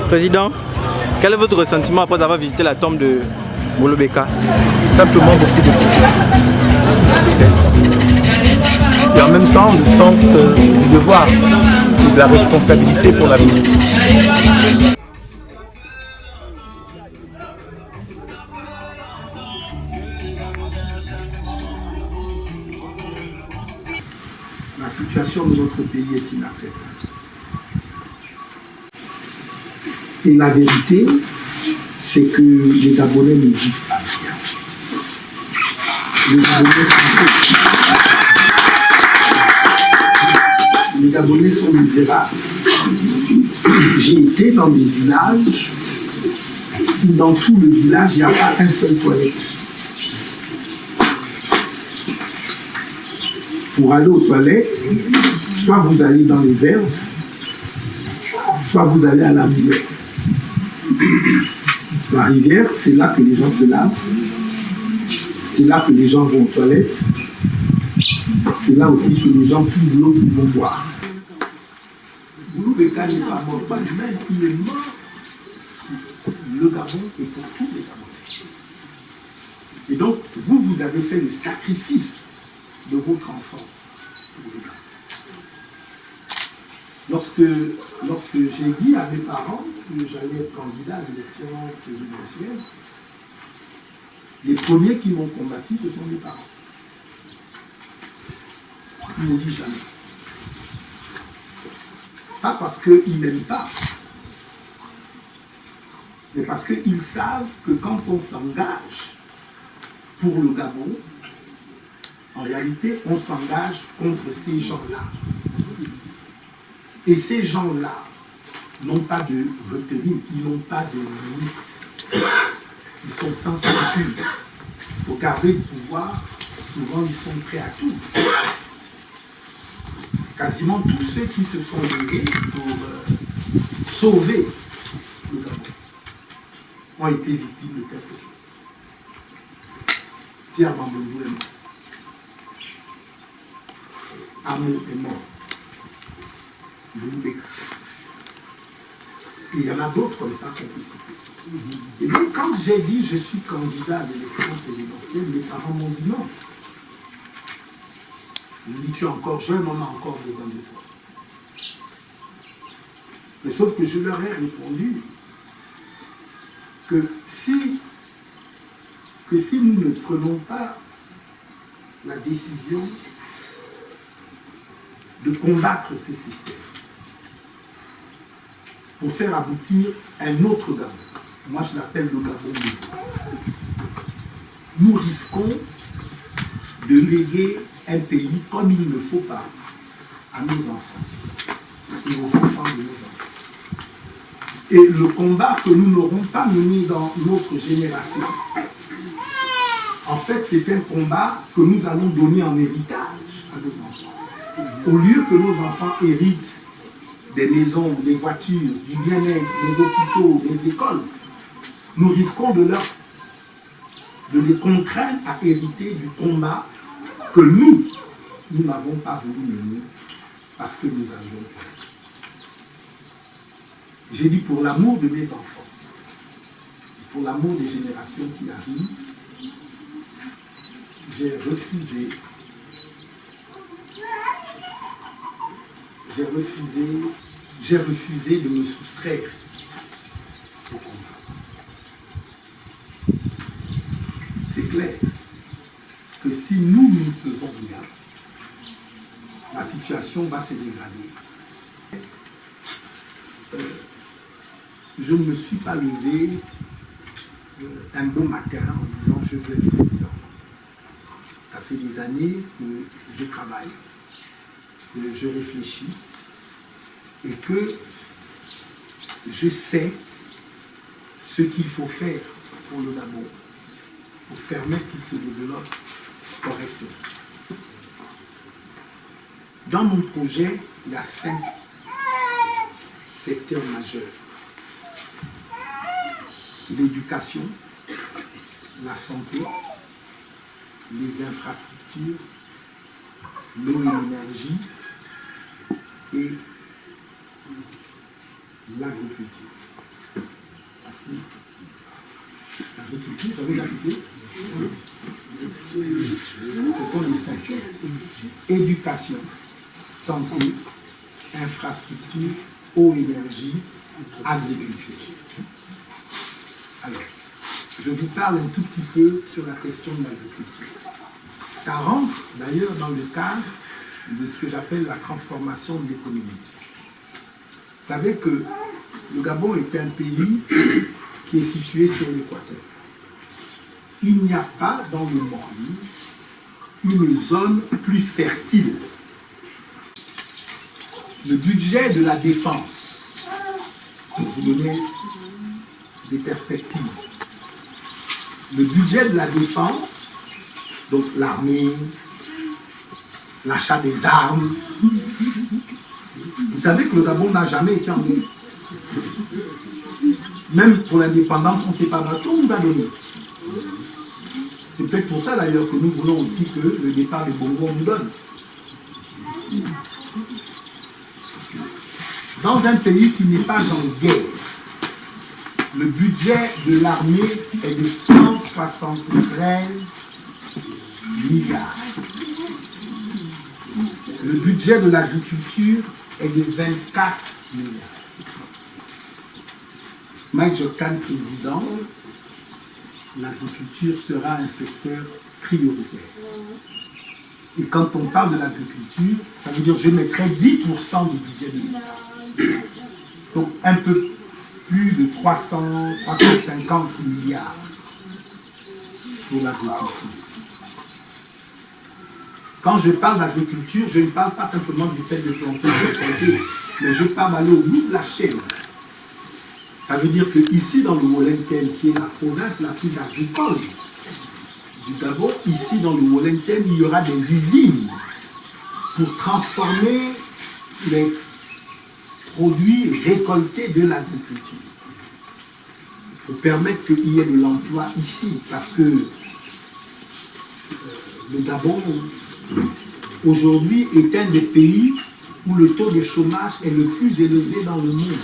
Président, quel est votre ressentiment après avoir visité la tombe de Molo Beka? Simplement beaucoup d'émotion, tristesse. Et en même temps, le sens du devoir et de la responsabilité pour l'avenir. La situation de notre pays est inacceptable. Et la vérité, c'est que les Gabonais ne vivent pas bien. Les Gabonais sont misérables. J'ai été dans des villages où dans tout le village, il n'y a pas un seul toilette. Pour aller aux toilettes, soit vous allez dans les herbes, soit vous allez à la rivière. La rivière, c'est là que les gens se lavent. C'est là que les gens vont aux toilettes. C'est là aussi que les gens puisent l'eau qu'ils vont boire. Molo Beka n'est pas mort par lui-même, il est mort pour le Gabon et pour tous les Gabonais. Et donc, vous avez fait le sacrifice de votre enfant pour le Gabon. Lorsque j'ai dit à mes parents que j'allais être candidat à l'élection présidentielle, les premiers qui m'ont combattu, ce sont mes parents. Ils m'ont dit jamais. Pas parce qu'ils n'aiment pas, mais parce qu'ils savent que quand on s'engage pour le Gabon, en réalité, on s'engage contre ces gens-là. Et ces gens-là n'ont pas de retenue, ils n'ont pas de limite. Ils sont sans scrupule. Pour garder le pouvoir, souvent ils sont prêts à tout. Quasiment tous ceux qui se sont levés pour sauver le Gabon ont été victimes de quelque chose. Pierre Bambondou est mort. Amour est mort. Molo Beka. Et il y en a d'autres comme ça qu'on peut citer. Et donc quand j'ai dit je suis candidat à l'élection présidentielle, mes parents m'ont dit non. Ils m'ont dit tu es encore jeune, on a encore besoin de toi. Mais sauf que je leur ai répondu que si nous ne prenons pas la décision de combattre ces systèmes, pour faire aboutir un autre Gabon. Moi, je l'appelle le Gabon libre. Nous risquons de léguer un pays comme il ne faut pas à nos enfants et aux enfants de nos enfants. Et le combat que nous n'aurons pas mené dans notre génération, en fait, c'est un combat que nous allons donner en héritage à nos enfants. Au lieu que nos enfants héritent des maisons, des voitures, du bien-être, des hôpitaux, des écoles, nous risquons de les contraindre à hériter du combat que nous n'avons pas voulu mener parce que nous avions peur. J'ai dit pour l'amour de mes enfants, pour l'amour des générations qui arrivent, j'ai refusé de me soustraire au combat. C'est clair que si nous faisons rien, la situation va se dégrader. Je ne me suis pas levé un bon matin en disant je veux être président. Ça fait des années que je travaille, que je réfléchis et que je sais ce qu'il faut faire pour le Gabon pour permettre qu'il se développe correctement. Dans mon projet, il y a cinq secteurs majeurs. L'éducation, la santé, les infrastructures, l'eau et l'énergie et l'agriculture. L'agriculture, j'avais déjà cité. Ce sont les cinq. Éducation, santé, infrastructure, eau, énergie, agriculture. Alors, je vous parle un tout petit peu sur la question de l'agriculture. Ça rentre d'ailleurs dans le cadre de ce que j'appelle la transformation de l'économie. Vous savez que le Gabon est un pays qui est situé sur l'équateur. Il n'y a pas dans le monde une zone plus fertile. Le budget de la défense, pour vous donner des perspectives, le budget de la défense, donc l'armée, l'achat des armes, vous savez que le Gabon n'a jamais été en guerre. Même pour l'indépendance, on ne sait pas battre, on nous a donné. C'est peut-être pour ça d'ailleurs que nous voulons aussi que le départ des Bongo nous donne. Dans un pays qui n'est pas en guerre, le budget de l'armée est de 173 milliards. Le budget de l'agriculture est de 24 milliards. Mike Jokan, président, l'agriculture sera un secteur prioritaire. Et quand on parle de l'agriculture, ça veut dire que je mettrai 10% du budget de l'État. Donc un peu plus de 350 milliards pour l'agriculture. Quand je parle d'agriculture, je ne parle pas simplement du fait de planter, mais je parle d'aller au bout de la chaîne. Ça veut dire qu'ici, dans le Wolenken, qui est la province la plus agricole du Gabon, ici, dans le Wolenken, il y aura des usines pour transformer les produits récoltés de l'agriculture. Pour permettre qu'il y ait de l'emploi ici, parce que le Gabon, aujourd'hui, est un des pays où le taux de chômage est le plus élevé dans le monde.